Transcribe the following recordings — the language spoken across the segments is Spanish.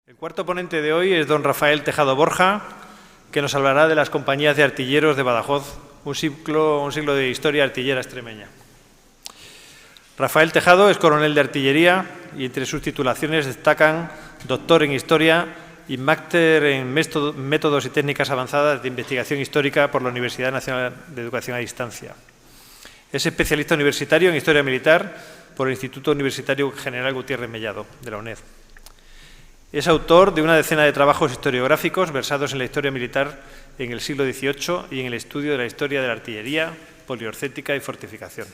El cuarto ponente de hoy es don Rafael Tejado Borja, que nos hablará de las compañías de artilleros de Badajoz, un siglo de historia artillera extremeña. Rafael Tejado es coronel de artillería y entre sus titulaciones destacan doctor en historia y máster en métodos y técnicas avanzadas de investigación histórica por la Universidad Nacional de Educación a Distancia. Es especialista universitario en historia militar por el Instituto Universitario General Gutiérrez Mellado, de la UNED. Es autor de una decena de trabajos historiográficos versados en la historia militar en el siglo XVIII y en el estudio de la historia de la artillería, poliorcética y fortificación.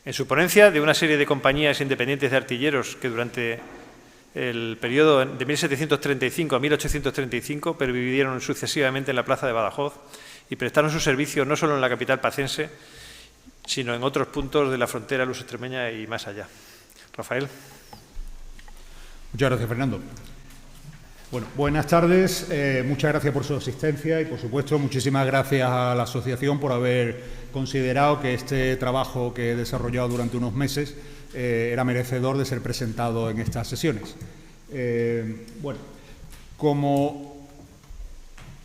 En su ponencia de una serie de compañías independientes de artilleros que durante el periodo de 1735 a 1835 pervivieron sucesivamente en la plaza de Badajoz y prestaron su servicio no solo en la capital pacense, sino en otros puntos de la frontera luso-extremeña y más allá. Rafael. Muchas gracias, Fernando. Bueno, buenas tardes. Muchas gracias por su asistencia y, por supuesto, muchísimas gracias a la asociación por haber considerado que este trabajo que he desarrollado durante unos meses era merecedor de ser presentado en estas sesiones. Bueno, como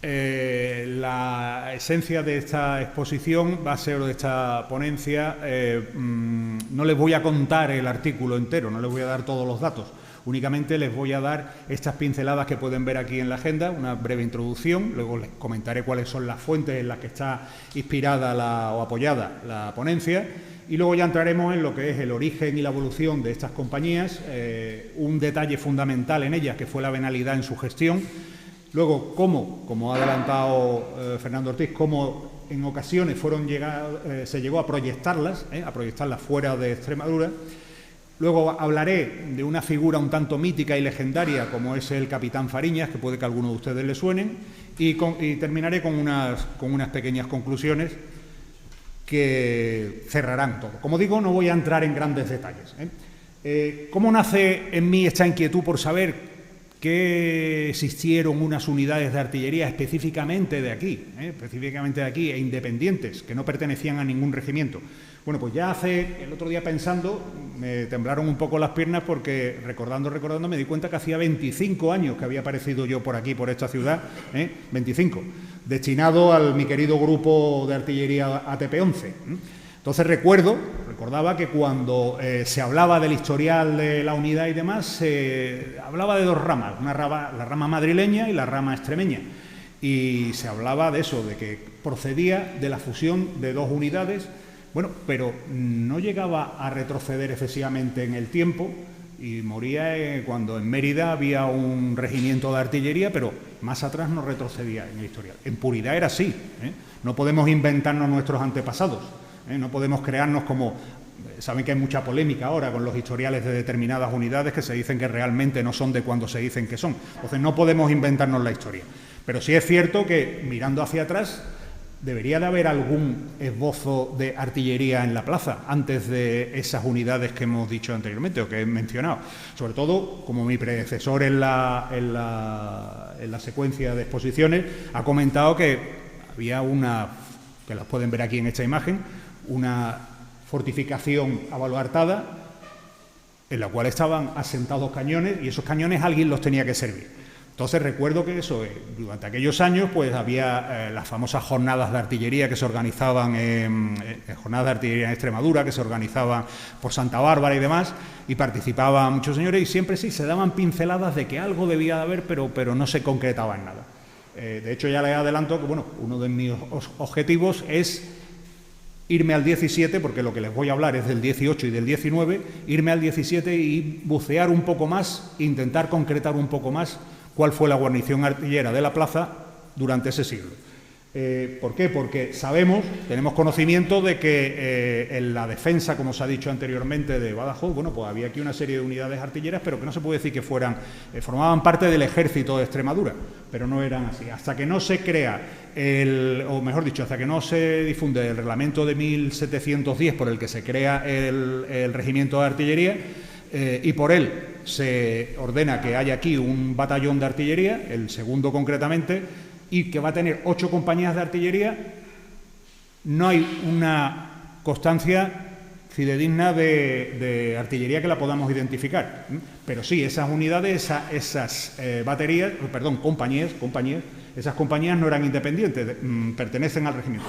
la esencia de esta exposición va a ser, de esta ponencia, no les voy a contar el artículo entero, no les voy a dar todos los datos. Únicamente les voy a dar estas pinceladas que pueden ver aquí en la agenda, una breve introducción, luego les comentaré cuáles son las fuentes en las que está inspirada o apoyada la ponencia y luego ya entraremos en lo que es el origen y la evolución de estas compañías, un detalle fundamental en ellas que fue la venalidad en su gestión, luego cómo, como ha adelantado Fernando Ortiz, cómo en ocasiones se llegó a proyectarlas fuera de Extremadura. Luego hablaré de una figura un tanto mítica y legendaria como es el capitán Fariñas, que puede que a alguno de ustedes le suenen, y terminaré con unas pequeñas conclusiones que cerrarán todo. Como digo, no voy a entrar en grandes detalles. ¿Cómo nace en mí esta inquietud por saber que existieron unas unidades de artillería específicamente de aquí e independientes, que no pertenecían a ningún regimiento? Bueno, pues ya el otro día pensando, me temblaron un poco las piernas porque recordando me di cuenta que hacía 25 años que había aparecido yo por aquí, por esta ciudad, 25, destinado a mi querido grupo de artillería ATP-11. Entonces recordaba que cuando se hablaba del historial de la unidad y demás, se hablaba de dos ramas, la rama madrileña y la rama extremeña. Y se hablaba de eso, de que procedía de la fusión de dos unidades. Bueno, pero no llegaba a retroceder excesivamente en el tiempo y moría cuando en Mérida había un regimiento de artillería, pero más atrás no retrocedía en el historial. En puridad era así, No podemos inventarnos nuestros antepasados, no podemos crearnos como... Saben que hay mucha polémica ahora con los historiales de determinadas unidades que se dicen que realmente no son de cuando se dicen que son. Entonces no podemos inventarnos la historia. Pero sí es cierto que mirando hacia atrás debería de haber algún esbozo de artillería en la plaza antes de esas unidades que hemos dicho anteriormente o que he mencionado. Sobre todo, como mi predecesor en la secuencia de exposiciones ha comentado que había que las pueden ver aquí en esta imagen, una fortificación abaluartada en la cual estaban asentados cañones y esos cañones alguien los tenía que servir. Entonces recuerdo que durante aquellos años pues había las famosas jornadas de artillería que se organizaban, jornadas de artillería en Extremadura, que se organizaban por Santa Bárbara y demás, y participaban muchos señores y siempre sí se daban pinceladas de que algo debía de haber, pero no se concretaba en nada. De hecho ya les adelanto que uno de mis objetivos es irme al 17, porque lo que les voy a hablar es del 18 y del 19, irme al 17 y bucear un poco más, intentar concretar un poco más cuál fue la guarnición artillera de la plaza durante ese siglo. ¿Por qué? Porque tenemos conocimiento de que en la defensa, como se ha dicho anteriormente, de Badajoz, pues había aquí una serie de unidades artilleras, pero que no se puede decir que formaban parte del ejército de Extremadura, pero no eran así. Hasta que no se crea, hasta que no se difunde el reglamento de 1710 por el que se crea el regimiento de artillería, y por él se ordena que haya aquí un batallón de artillería, el segundo concretamente, y que va a tener 8 compañías de artillería, no hay una constancia fidedigna de artillería que la podamos identificar. Pero sí, esas unidades, esas compañías, esas compañías no eran independientes, pertenecen al regimiento.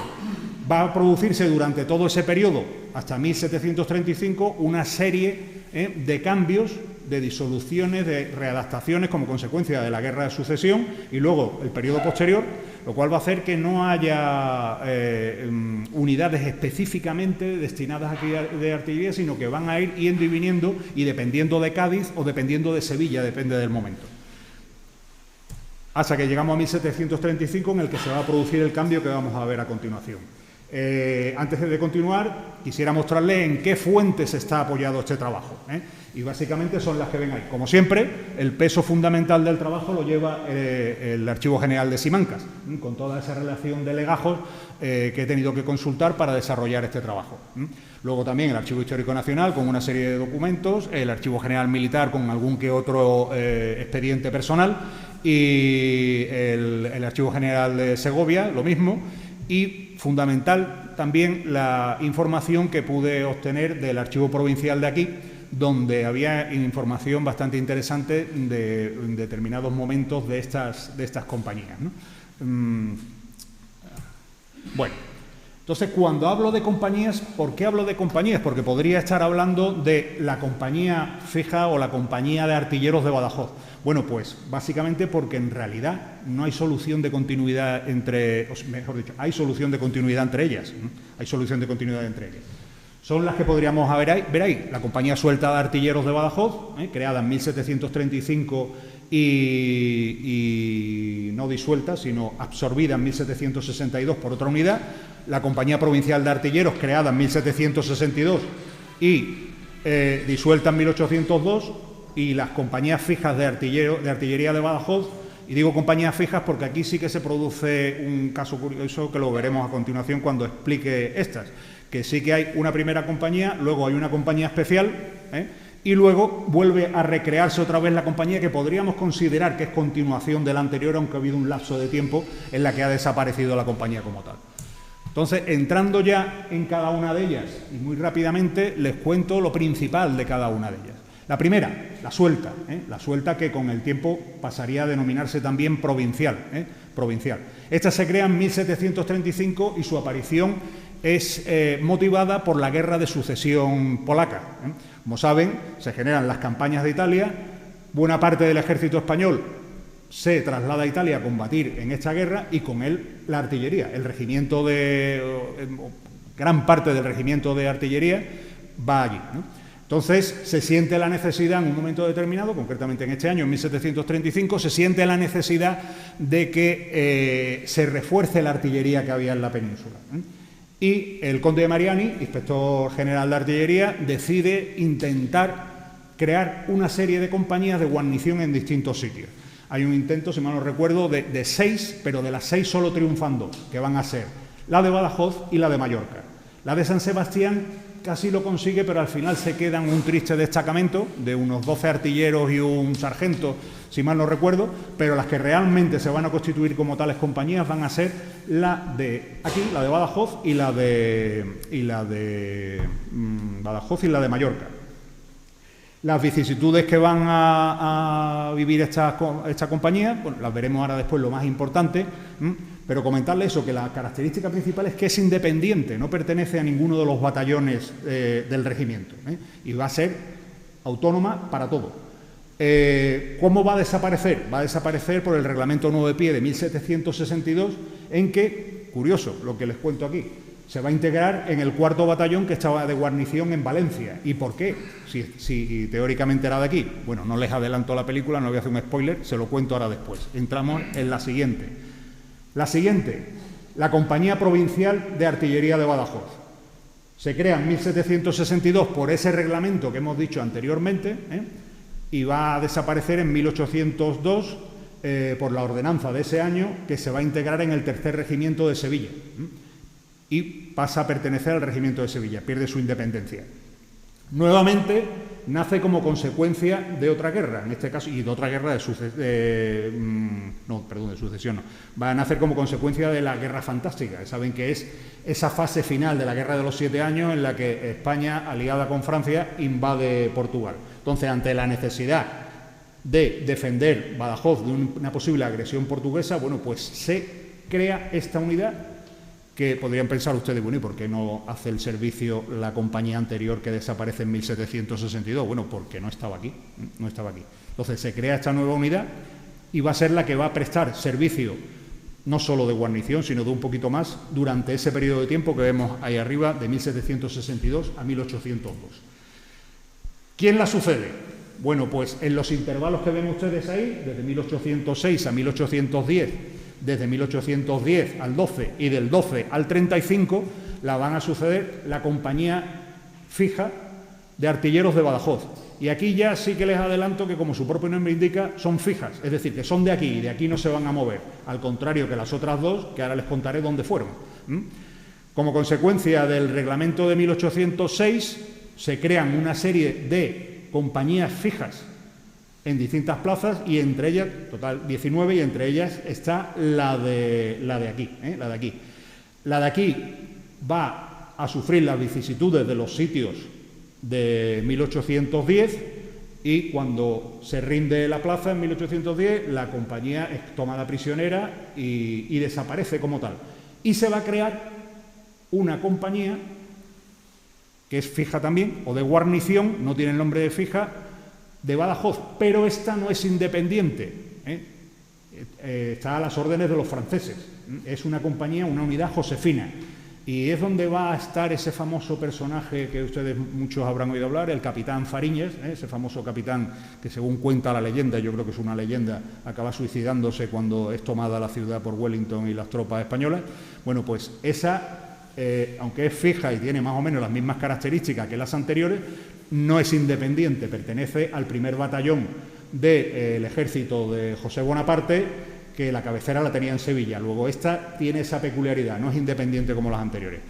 Va a producirse durante todo ese periodo, hasta 1735, una serie de cambios, de disoluciones, de readaptaciones como consecuencia de la Guerra de Sucesión y luego el periodo posterior, lo cual va a hacer que no haya unidades específicamente destinadas aquí de artillería, sino que van a ir yendo y viniendo y dependiendo de Cádiz o dependiendo de Sevilla, depende del momento. Hasta que llegamos a 1735, en el que se va a producir el cambio que vamos a ver a continuación. Antes de continuar, quisiera mostrarles en qué fuentes está apoyado este trabajo, y básicamente son las que ven ahí. Como siempre, el peso fundamental del trabajo lo lleva el Archivo General de Simancas, con toda esa relación de legajos que he tenido que consultar para desarrollar este trabajo. Luego también el Archivo Histórico Nacional con una serie de documentos, el Archivo General Militar con algún que otro expediente personal y el Archivo General de Segovia, lo mismo. Y fundamental también la información que pude obtener del Archivo Provincial de aquí, donde había información bastante interesante de determinados momentos de estas compañías, ¿no? Bueno, entonces cuando hablo de compañías, ¿por qué hablo de compañías? Porque podría estar hablando de la compañía fija o la compañía de artilleros de Badajoz. Bueno, pues básicamente porque en realidad no hay solución de continuidad entre, mejor dicho, hay solución de continuidad entre ellas, ¿no? Hay solución de continuidad entre ellas. Son las que podríamos ver ahí. La Compañía Suelta de Artilleros de Badajoz, creada en 1735 y no disuelta, sino absorbida en 1762 por otra unidad. La Compañía Provincial de Artilleros, creada en 1762 y disuelta en 1802. Y las compañías fijas de artillería de Badajoz, y digo compañías fijas porque aquí sí que se produce un caso curioso que lo veremos a continuación cuando explique estas, que sí que hay una primera compañía, luego hay una compañía especial, y luego vuelve a recrearse otra vez la compañía que podríamos considerar que es continuación de la anterior, aunque ha habido un lapso de tiempo en la que ha desaparecido la compañía como tal. Entonces, entrando ya en cada una de ellas, y muy rápidamente les cuento lo principal de cada una de ellas. La primera, la suelta, la suelta que con el tiempo pasaría a denominarse también provincial. Esta se crea en 1735 y su aparición es motivada por la Guerra de Sucesión polaca. Como saben, se generan las campañas de Italia, buena parte del ejército español se traslada a Italia a combatir en esta guerra y con él la artillería. Gran parte del regimiento de artillería va allí, ¿no? Entonces, se siente la necesidad en un momento determinado, concretamente en este año, en 1735, se siente la necesidad de que se refuerce la artillería que había en la península. Y el conde de Mariani, inspector general de artillería, decide intentar crear una serie de compañías de guarnición en distintos sitios. Hay un intento, si mal no recuerdo, de 6, pero de las 6 solo triunfan 2, que van a ser la de Badajoz y la de Mallorca. La de San Sebastián casi lo consigue, pero al final se queda en un triste destacamento de unos 12 artilleros y un sargento, si mal no recuerdo, pero las que realmente se van a constituir como tales compañías van a ser la de aquí, la de Badajoz y la de Mallorca. Las vicisitudes que van a vivir esta compañía, bueno, las veremos ahora después, lo más importante, pero comentarle eso, que la característica principal es que es independiente, no pertenece a ninguno de los batallones del regimiento, y va a ser autónoma para todo. ¿Cómo va a desaparecer? Va a desaparecer por el Reglamento Nuevo de Pie de 1762, en que, curioso lo que les cuento aquí, se va a integrar en el 4º batallón que estaba de guarnición en Valencia. ¿Y por qué? Si teóricamente era de aquí. Bueno, no les adelanto la película, no voy a hacer un spoiler, se lo cuento ahora después. Entramos en la siguiente. La siguiente, la Compañía Provincial de Artillería de Badajoz. Se crea en 1762 por ese reglamento que hemos dicho anteriormente, y va a desaparecer en 1802 por la ordenanza de ese año, que se va a integrar en el 3er Regimiento de Sevilla. Y pasa a pertenecer al Regimiento de Sevilla, pierde su independencia. Nuevamente, nace como consecuencia de otra guerra, en este caso, y de otra guerra de sucesión, no. Va a nacer como consecuencia de la Guerra Fantástica. Saben que es esa fase final de la Guerra de los 7 años en la que España, aliada con Francia, invade Portugal. Entonces, ante la necesidad de defender Badajoz de una posible agresión portuguesa, bueno, pues se crea esta unidad que podrían pensar ustedes, bueno, ¿y por qué no hace el servicio la compañía anterior que desaparece en 1762? Bueno, porque no estaba aquí, no estaba aquí. Entonces se crea esta nueva unidad y va a ser la que va a prestar servicio no solo de guarnición, sino de un poquito más durante ese periodo de tiempo que vemos ahí arriba, de 1762 a 1802. ¿Quién la sucede? Bueno, pues en los intervalos que ven ustedes ahí, desde 1806 a 1810, desde 1810 al 12 y del 12 al 35, la van a suceder la compañía fija de artilleros de Badajoz. Y aquí ya sí que les adelanto que, como su propio nombre indica, son fijas, es decir, que son de aquí y de aquí no se van a mover, al contrario que las otras dos, que ahora les contaré dónde fueron. Como consecuencia del reglamento de 1806, se crean una serie de compañías fijas en distintas plazas y entre ellas, total 19, y entre ellas está la de aquí. La de aquí va a sufrir las vicisitudes de los sitios de 1810 y cuando se rinde la plaza en 1810 la compañía es tomada prisionera y desaparece como tal. Y se va a crear una compañía que es fija también, o de guarnición, no tiene el nombre de fija, de Badajoz, pero esta no es independiente, está a las órdenes de los franceses, es una compañía, una unidad josefina, y es donde va a estar ese famoso personaje que ustedes muchos habrán oído hablar, el capitán Fariñas, ese famoso capitán que, según cuenta la leyenda, yo creo que es una leyenda, acaba suicidándose cuando es tomada la ciudad por Wellington y las tropas españolas. Bueno, pues esa, aunque es fija y tiene más o menos las mismas características que las anteriores, no es independiente, pertenece al primer batallón del ejército de José Bonaparte, que la cabecera la tenía en Sevilla. Luego esta tiene esa peculiaridad, no es independiente como las anteriores.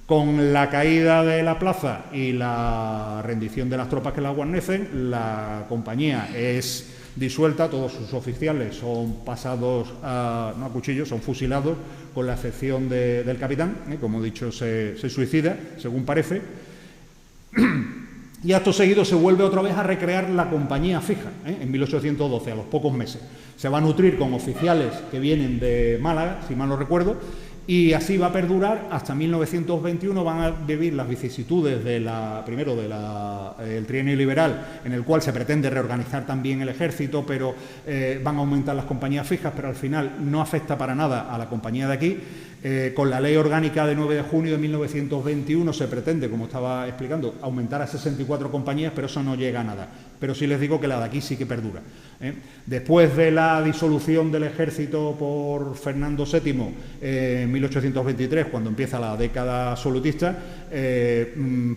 Con la caída de la plaza y la rendición de las tropas que la guarnecen, la compañía es disuelta, todos sus oficiales son pasados no a cuchillo, son fusilados, con la excepción del capitán, como he dicho, se suicida, según parece. Y acto seguido se vuelve otra vez a recrear la compañía fija, en 1812, a los pocos meses. Se va a nutrir con oficiales que vienen de Málaga, si mal no recuerdo, y así va a perdurar hasta 1921. Van a vivir las vicisitudes del trienio liberal, en el cual se pretende reorganizar también el ejército, pero van a aumentar las compañías fijas, pero al final no afecta para nada a la compañía de aquí. Con la ley orgánica de 9 de junio de 1921 se pretende, como estaba explicando, aumentar a 64 compañías, pero eso no llega a nada. Pero sí les digo que la de aquí sí que perdura. Después de la disolución del ejército por Fernando VII en 1823, cuando empieza la década absolutista,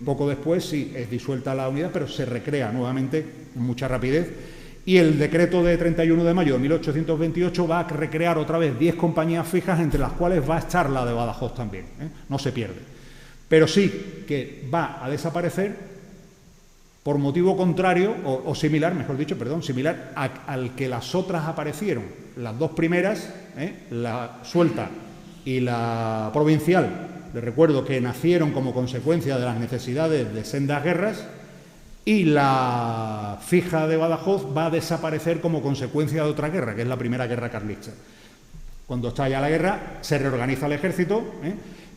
poco después sí es disuelta la unidad, pero se recrea nuevamente con mucha rapidez. Y el decreto de 31 de mayo de 1828 va a recrear otra vez 10 compañías fijas, entre las cuales va a estar la de Badajoz también, no se pierde. Pero sí que va a desaparecer por motivo contrario, o similar, mejor dicho, perdón, similar al que las otras aparecieron. Las dos primeras, la suelta y la provincial, les recuerdo que nacieron como consecuencia de las necesidades de sendas guerras, y la fija de Badajoz va a desaparecer como consecuencia de otra guerra, que es la primera guerra carlista. Cuando estalla la guerra, se reorganiza el ejército,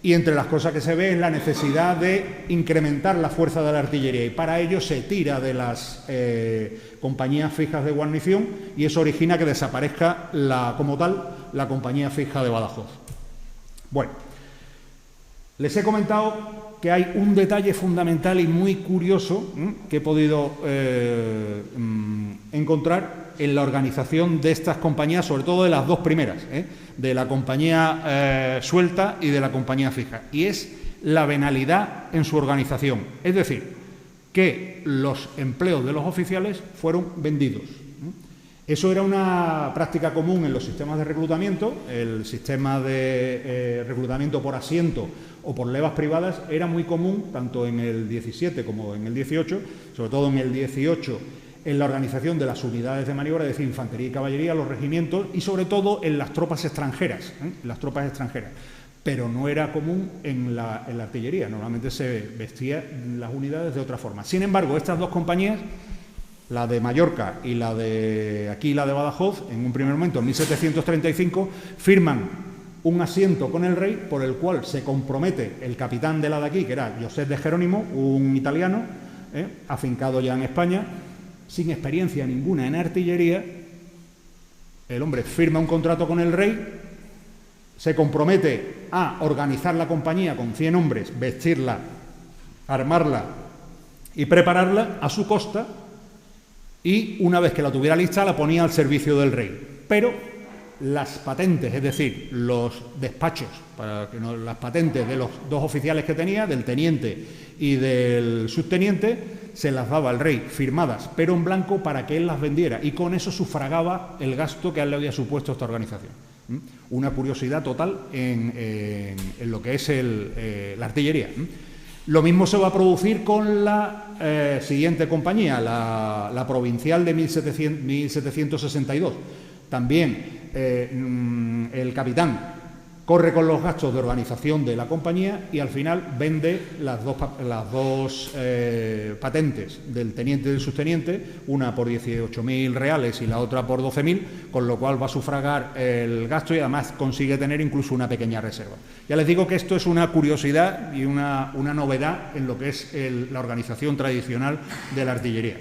y entre las cosas que se ve es la necesidad de incrementar la fuerza de la artillería, y para ello se tira de las compañías fijas de guarnición, y eso origina que desaparezca como tal la compañía fija de Badajoz. Bueno, les he comentado que hay un detalle fundamental y muy curioso que he podido encontrar en la organización de estas compañías, sobre todo de las dos primeras, de la compañía suelta y de la compañía fija, y es la venalidad en su organización. Es decir, que los empleos de los oficiales fueron vendidos. Eso era una práctica común en los sistemas de reclutamiento. El sistema de reclutamiento por asiento o por levas privadas era muy común tanto en el 17 como en el 18, sobre todo en el 18 en la organización de las unidades de maniobra, es decir, infantería y caballería, los regimientos y sobre todo en las tropas extranjeras, pero no era común en la artillería. Normalmente se vestían las unidades de otra forma. Sin embargo, estas dos compañías, la de Mallorca y la de Badajoz, en un primer momento, en 1735, firman un asiento con el rey por el cual se compromete el capitán de la de aquí, que era José de Jerónimo, un italiano, afincado ya en España, sin experiencia ninguna en artillería. El hombre firma un contrato con el rey, se compromete a organizar la compañía con 100 hombres, vestirla, armarla y prepararla a su costa, y una vez que la tuviera lista la ponía al servicio del rey. Pero las patentes, es decir, los despachos, las patentes de los dos oficiales que tenía, del teniente y del subteniente, se las daba al rey firmadas, pero en blanco, para que él las vendiera, y con eso sufragaba el gasto que a él le había supuesto esta organización. Una curiosidad total en lo que es la artillería. Lo mismo se va a producir con la siguiente compañía, la provincial de 1762. También el capitán corre con los gastos de organización de la compañía y al final vende las dos patentes del teniente y del subteniente, una por 18.000 reales y la otra por 12.000, con lo cual va a sufragar el gasto y además consigue tener incluso una pequeña reserva. Ya les digo que esto es una curiosidad y una novedad en lo que es la organización tradicional de la artillería.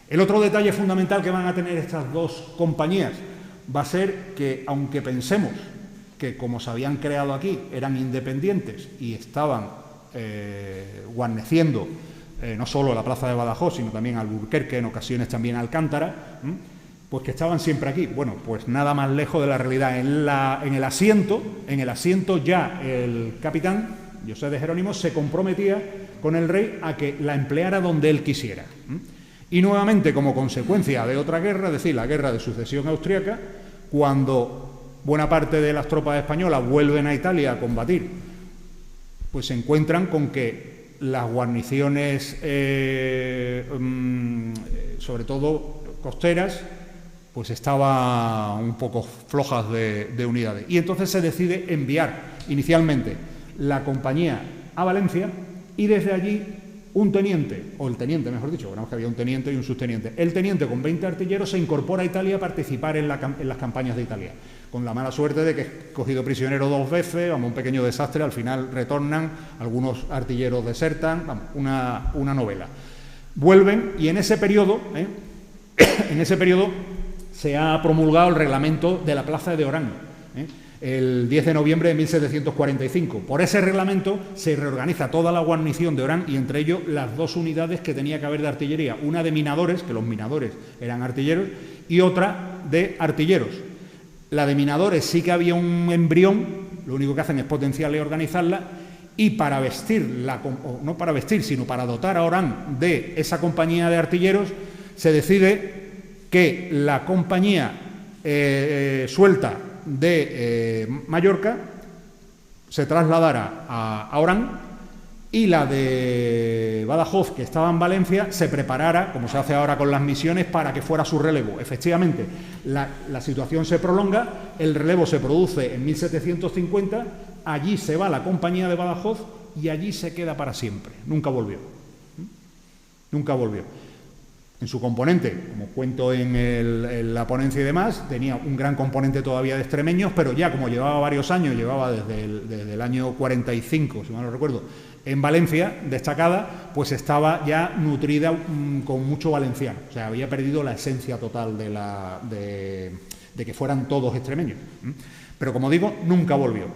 El otro detalle fundamental que van a tener estas dos compañías va a ser que, aunque pensemos que como se habían creado aquí eran independientes y estaban guarneciendo no solo la plaza de Badajoz, sino también Alburquerque, en ocasiones también Alcántara, pues que estaban siempre aquí. Bueno, pues nada más lejos de la realidad. En el asiento ya el capitán, José de Jerónimo, se comprometía con el rey a que la empleara donde él quisiera. Y nuevamente, como consecuencia de otra guerra, es decir, la guerra de sucesión austríaca, cuando buena parte de las tropas españolas vuelven a Italia a combatir, pues se encuentran con que las guarniciones, sobre todo costeras, pues estaban un poco flojas de unidades. Y entonces se decide enviar inicialmente la compañía a Valencia y desde allí un teniente, o el teniente, mejor dicho, veremos que había un teniente y un subteniente. El teniente, con 20 artilleros, se incorpora a Italia a participar en las campañas de Italia, con la mala suerte de que es cogido prisionero 2 veces, vamos, un pequeño desastre, al final retornan, algunos artilleros desertan, vamos, una novela. Vuelven y en ese periodo se ha promulgado el reglamento de la plaza de Orán, el 10 de noviembre de 1745. Por ese reglamento se reorganiza toda la guarnición de Orán y entre ellos las dos unidades que tenía que haber de artillería, una de minadores, que los minadores eran artilleros, y otra de artilleros. La de minadores sí que había un embrión, lo único que hacen es potenciarla y organizarla, y para vestirla, o no para vestir, sino para dotar a Orán de esa compañía de artilleros, se decide que la compañía suelta de Mallorca se trasladara a Orán y la de Badajoz, que estaba en Valencia, se preparara, como se hace ahora con las misiones, para que fuera su relevo. Efectivamente, la situación se prolonga, el relevo se produce en 1750, allí se va la compañía de Badajoz y allí se queda para siempre. Nunca volvió. Nunca volvió. En su componente, como cuento en la ponencia y demás, tenía un gran componente todavía de extremeños, pero ya como llevaba varios años, llevaba desde el año 45, si mal no recuerdo, en Valencia, destacada, pues estaba ya nutrida con mucho valenciano. O sea, había perdido la esencia total de que fueran todos extremeños. Pero como digo, nunca volvió.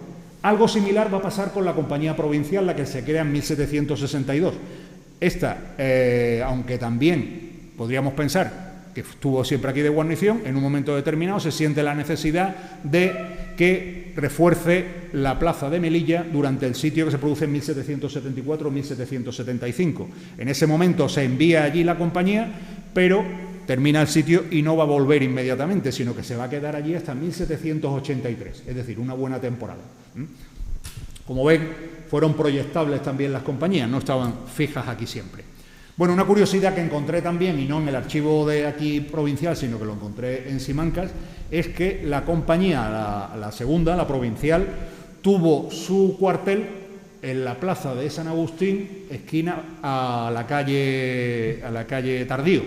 Algo similar va a pasar con la compañía provincial, la que se crea en 1762. Esta, aunque también podríamos pensar que estuvo siempre aquí de guarnición, en un momento determinado se siente la necesidad de que refuerce la plaza de Melilla durante el sitio que se produce en 1774 o 1775. En ese momento se envía allí la compañía, pero termina el sitio y no va a volver inmediatamente, sino que se va a quedar allí hasta 1783, es decir, una buena temporada. Como ven, fueron proyectables también las compañías, no estaban fijas aquí siempre. Bueno, una curiosidad que encontré también, y no en el archivo de aquí provincial, sino que lo encontré en Simancas, es que la compañía, la segunda, la provincial, tuvo su cuartel en la plaza de San Agustín, esquina a la calle Tardío,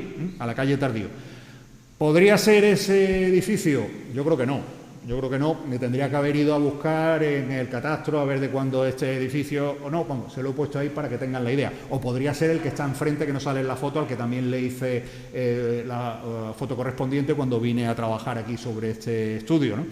¿Podría ser ese edificio? Yo creo que no. Yo creo que no, me tendría que haber ido a buscar en el catastro a ver de cuándo este edificio, o no, bueno, se lo he puesto ahí para que tengan la idea. O podría ser el que está enfrente, que no sale en la foto, al que también le hice la foto correspondiente cuando vine a trabajar aquí sobre este estudio, ¿no?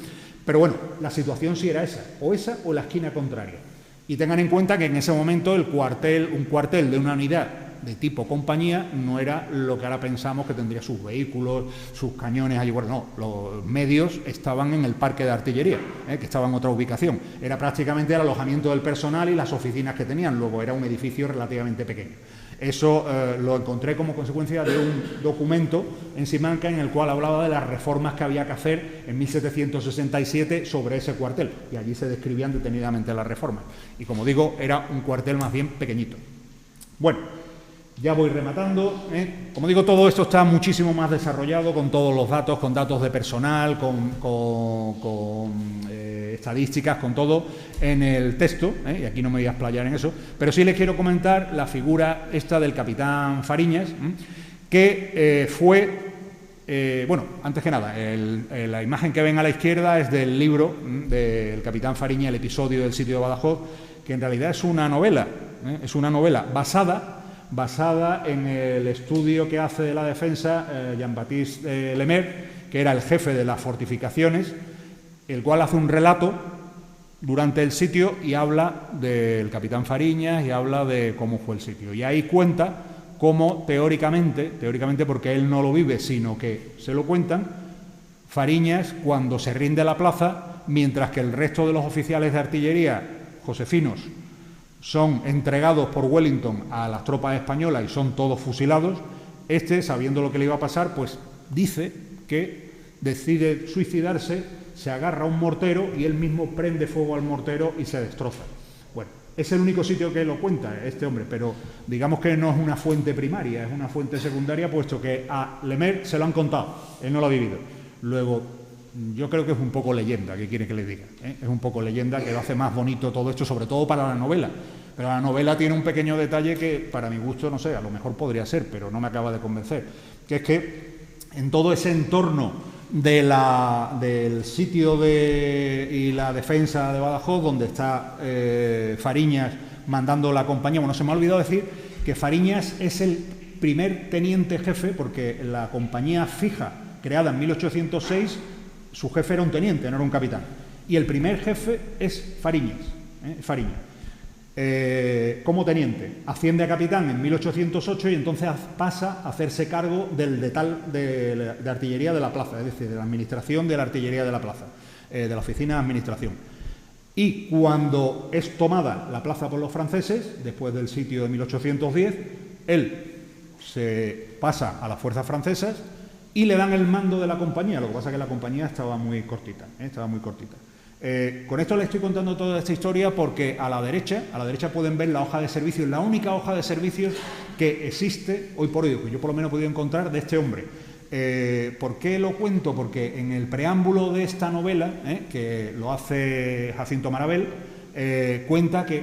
Pero bueno, la situación sí era esa o la esquina contraria. Y tengan en cuenta que en ese momento un cuartel de una unidad de tipo compañía no era lo que ahora pensamos que tendría sus vehículos, sus cañones allí. Bueno, no, los medios estaban en el parque de artillería, que estaba en otra ubicación. Era prácticamente el alojamiento del personal y las oficinas que tenían. Luego era un edificio relativamente pequeño. Eso lo encontré como consecuencia de un documento en Simanca en el cual hablaba de las reformas que había que hacer en 1767 sobre ese cuartel. Y allí se describían detenidamente las reformas. Y como digo, era un cuartel más bien pequeñito. Bueno, ya voy rematando. Como digo, todo esto está muchísimo más desarrollado con todos los datos, con datos de personal, con estadísticas, con todo en el texto, y aquí no me voy a explayar en eso, pero sí les quiero comentar la figura esta del capitán Fariñas, que fue, bueno, antes que nada, la imagen que ven a la izquierda es del libro del capitán Fariñas, el episodio del sitio de Badajoz, que en realidad es una novela basada en el estudio que hace de la defensa Jean-Baptiste Lemaire, que era el jefe de las fortificaciones, el cual hace un relato durante el sitio y habla del capitán Fariñas y habla de cómo fue el sitio. Y ahí cuenta cómo teóricamente porque él no lo vive, sino que se lo cuentan, Fariñas, cuando se rinde la plaza, mientras que el resto de los oficiales de artillería josefinos son entregados por Wellington a las tropas españolas y son todos fusilados, sabiendo lo que le iba a pasar, pues dice que decide suicidarse, se agarra a un mortero y él mismo prende fuego al mortero y se destroza. Bueno, es el único sitio que lo cuenta este hombre, pero digamos que no es una fuente primaria, es una fuente secundaria, puesto que a Lemaire se lo han contado, él no lo ha vivido. Luego, yo creo que es un poco leyenda, ¿qué quiere que les diga? Es un poco leyenda, que lo hace más bonito todo esto, sobre todo para la novela. Pero la novela tiene un pequeño detalle que, para mi gusto, no sé, a lo mejor podría ser, pero no me acaba de convencer, que es que en todo ese entorno del sitio y la defensa de Badajoz, donde está Fariñas mandando la compañía, bueno, se me ha olvidado decir que Fariñas es el primer teniente jefe, porque la compañía fija, creada en 1806, su jefe era un teniente, no era un capitán. Y el primer jefe es Fariñas. Como teniente. Asciende a capitán en 1808 y entonces pasa a hacerse cargo del detal de artillería de la plaza, es decir, de la administración de la artillería de la plaza, de la oficina de administración. Y cuando es tomada la plaza por los franceses, después del sitio de 1810, él se pasa a las fuerzas francesas y le dan el mando de la compañía. Lo que pasa es que la compañía estaba muy cortita, con esto les estoy contando toda esta historia porque a la derecha pueden ver la hoja de servicios, la única hoja de servicios que existe hoy por hoy, que yo por lo menos he podido encontrar, de este hombre. ¿Por qué lo cuento? Porque en el preámbulo de esta novela, que lo hace Jacinto Marabel, cuenta que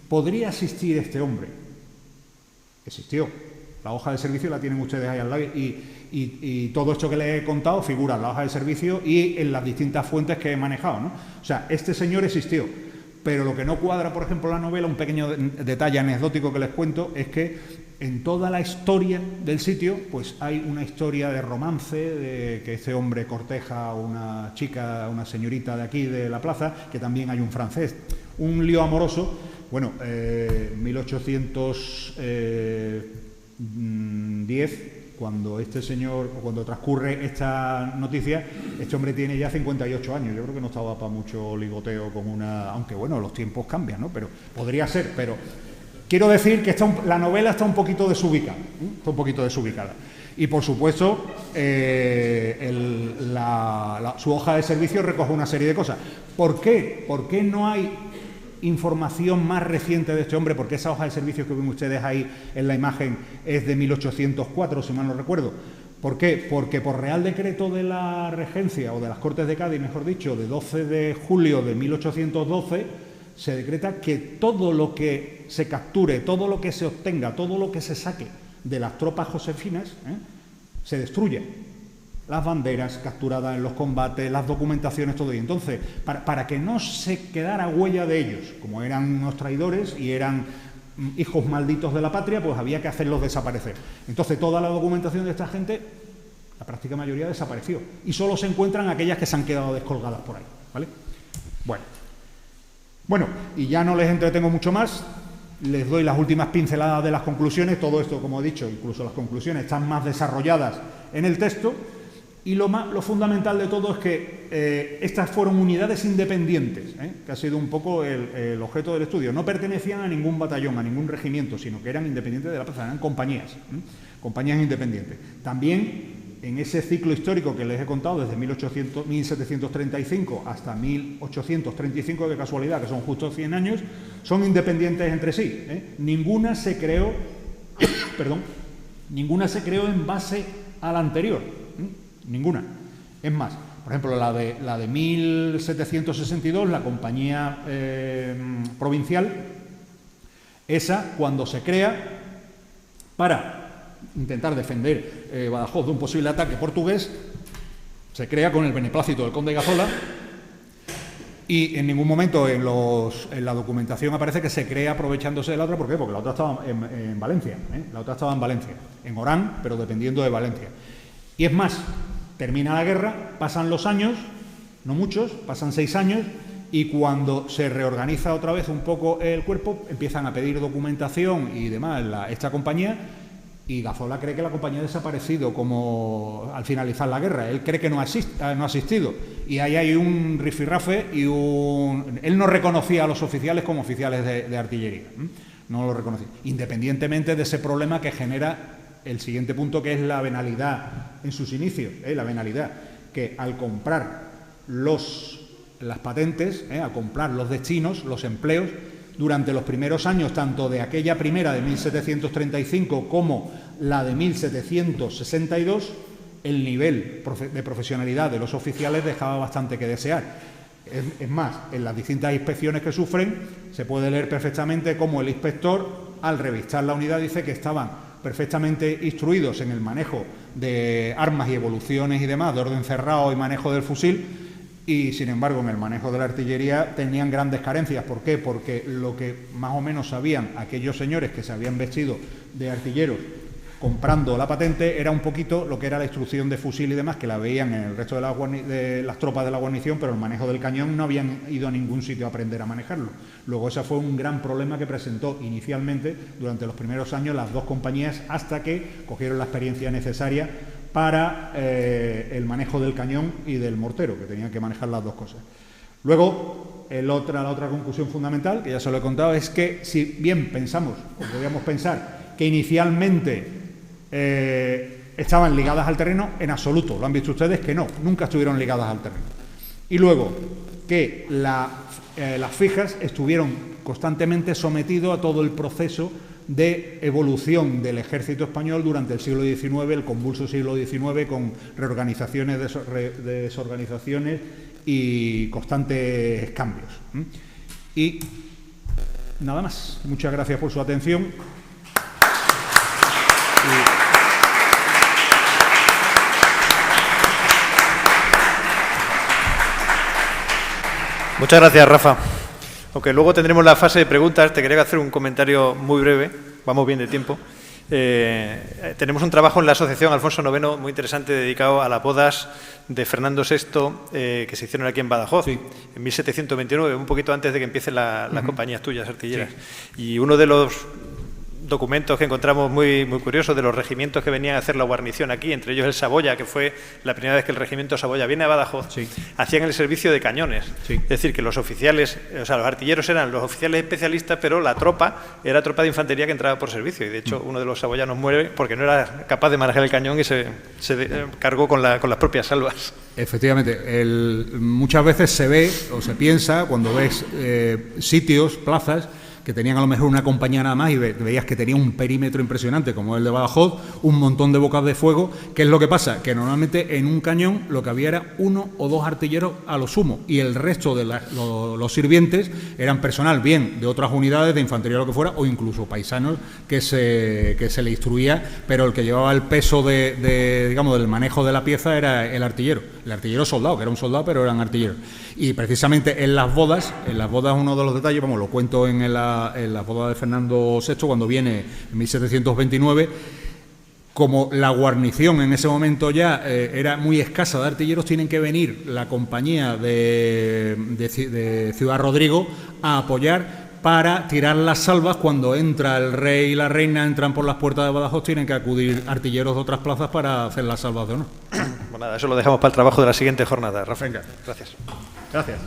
podría existir este hombre. Existió. La hoja de servicio la tienen ustedes ahí al lado y todo esto que les he contado figura en la hoja de servicio y en las distintas fuentes que he manejado, ¿no? O sea, este señor existió, pero lo que no cuadra, por ejemplo, la novela, un pequeño detalle anecdótico que les cuento, es que en toda la historia del sitio, pues hay una historia de romance, de que este hombre corteja a una chica, a una señorita de aquí, de la plaza, que también hay un francés, un lío amoroso. Bueno, 1810, cuando este señor, o cuando transcurre esta noticia, este hombre tiene ya 58 años. Yo creo que no estaba para mucho ligoteo con una... Aunque bueno, los tiempos cambian, ¿no? Pero podría ser, pero... Quiero decir que la novela está un poquito desubicada, Está un poquito desubicada. Y, por supuesto, su hoja de servicio recoge una serie de cosas. ¿Por qué? ¿Por qué no hay información más reciente de este hombre? Porque esa hoja de servicio que ven ustedes ahí en la imagen es de 1804, si mal no recuerdo. ¿Por qué? Porque por Real Decreto de la Regencia, o de las Cortes de Cádiz, mejor dicho, de 12 de julio de 1812, se decreta que todo lo que se capture, todo lo que se obtenga, todo lo que se saque de las tropas josefinas, se destruye. Las banderas capturadas en los combates, las documentaciones, todo. Y entonces, para que no se quedara huella de ellos, como eran unos traidores y eran hijos malditos de la patria, pues había que hacerlos desaparecer. Entonces, toda la documentación de esta gente, la práctica mayoría, desapareció. Y solo se encuentran aquellas que se han quedado descolgadas por ahí, ¿vale? Bueno, y ya no les entretengo mucho más. Les doy las últimas pinceladas de las conclusiones. Todo esto, como he dicho, incluso las conclusiones están más desarrolladas en el texto. Y lo fundamental de todo es que estas fueron unidades independientes, que ha sido un poco el objeto del estudio. No pertenecían a ningún batallón, a ningún regimiento, sino que eran independientes de la plaza, eran compañías, compañías independientes. También, en ese ciclo histórico que les he contado, desde 1735 hasta 1835, de casualidad, que son justo 100 años, son independientes entre sí. Ninguna se creó, ninguna se creó en base a la anterior. Ninguna. Es más, por ejemplo, la de 1762, la compañía provincial, esa, cuando se crea para intentar defender Badajoz de un posible ataque portugués, se crea con el beneplácito del conde Gazola, y en ningún momento en la documentación aparece que se crea aprovechándose de la otra. ¿Por qué? Porque la otra estaba en Valencia, la otra estaba en Valencia, en Orán, pero dependiendo de Valencia. Y es más, termina la guerra, pasan los años, no muchos, pasan 6 años, y cuando se reorganiza otra vez un poco el cuerpo, empiezan a pedir documentación y demás esta compañía, y Gazola cree que la compañía ha desaparecido como al finalizar la guerra. Él cree que no ha asistido, y ahí hay un rifirrafe y él no reconocía a los oficiales como oficiales de artillería, no lo reconocía, independientemente de ese problema que genera el siguiente punto, que es la venalidad en sus inicios, la venalidad, que al comprar las patentes, al comprar los destinos, los empleos, durante los primeros años, tanto de aquella primera de 1735 como la de 1762, el nivel de profesionalidad de los oficiales dejaba bastante que desear. Es más, en las distintas inspecciones que sufren, se puede leer perfectamente cómo el inspector, al revistar la unidad, dice que estaban perfectamente instruidos en el manejo de armas y evoluciones y demás, de orden cerrado y manejo del fusil, y sin embargo en el manejo de la artillería tenían grandes carencias. ¿Por qué? Porque lo que más o menos sabían aquellos señores que se habían vestido de artilleros comprando la patente era un poquito lo que era la instrucción de fusil y demás, que la veían en el resto de las tropas de la guarnición, pero el manejo del cañón no habían ido a ningún sitio a aprender a manejarlo. Luego ese fue un gran problema que presentó inicialmente durante los primeros años las dos compañías, hasta que cogieron la experiencia necesaria para el manejo del cañón y del mortero, que tenían que manejar las dos cosas. Luego, la otra conclusión fundamental, que ya se lo he contado, es que si bien pensamos, o podríamos pensar, que inicialmente estaban ligadas al terreno, en absoluto, lo han visto ustedes que no, nunca estuvieron ligadas al terreno. Y luego, que las fijas estuvieron constantemente sometidos a todo el proceso de evolución del ejército español durante el siglo XIX, el convulso siglo XIX, con reorganizaciones, desorganizaciones y constantes cambios. Y nada más. Muchas gracias por su atención. Muchas gracias, Rafa. Aunque luego tendremos la fase de preguntas, te quería hacer un comentario muy breve, vamos bien de tiempo. Tenemos un trabajo en la Asociación Alfonso IX muy interesante dedicado a las bodas de Fernando VI que se hicieron aquí en Badajoz, sí, en 1729, un poquito antes de que empiecen las compañías tuyas artilleras. Sí. Y uno de documentos que encontramos muy curiosos de los regimientos que venían a hacer la guarnición aquí, entre ellos el Saboya, que fue la primera vez que el regimiento Saboya viene a Badajoz, hacían el servicio de cañones. Es decir, que los oficiales, o sea, los artilleros eran los oficiales especialistas, pero la tropa era tropa de infantería que entraba por servicio. Y de hecho, uno de los saboyanos muere porque no era capaz de manejar el cañón y se cargó con las propias salvas. Efectivamente, muchas veces se ve o se piensa, cuando ves sitios, plazas, que tenían a lo mejor una compañía nada más y veías que tenía un perímetro impresionante, como el de Badajoz, un montón de bocas de fuego. ¿Qué es lo que pasa? Que normalmente en un cañón lo que había era 1 o 2 artilleros a lo sumo, y el resto de los sirvientes eran personal, bien de otras unidades de infantería o lo que fuera, o incluso paisanos que se le instruía, pero el que llevaba el peso digamos, del manejo de la pieza era el artillero soldado, que era un soldado, pero eran artilleros. Y precisamente en las bodas uno de los detalles, vamos, lo cuento en las bodas de Fernando VI, cuando viene en 1729, como la guarnición en ese momento ya era muy escasa de artilleros, tienen que venir la compañía de Ciudad Rodrigo a apoyar para tirar las salvas. Cuando entra el rey y la reina, entran por las puertas de Badajoz, tienen que acudir artilleros de otras plazas para hacer las salvas de honor. Bueno, nada, eso lo dejamos para el trabajo de la siguiente jornada. Rafael, gracias. Gracias.